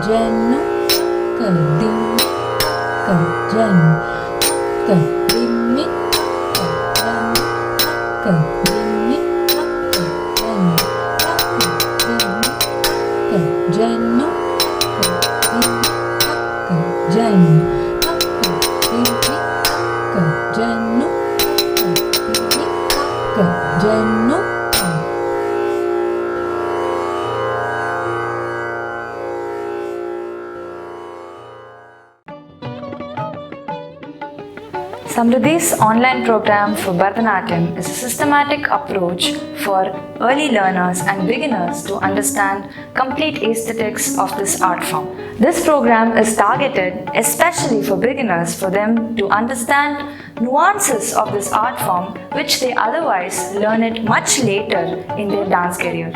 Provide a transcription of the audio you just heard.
janu, kadim, kajan, kadimmi, kajan, kadimmi, kajan, kajanu, kajan, kajanu, kajanu. Samriddhi's online program for Bharatanatyam is a systematic approach for early learners and beginners to understand complete aesthetics of this art form. This program is targeted especially for beginners for them to understand nuances of this art form which they otherwise learn it much later in their dance career.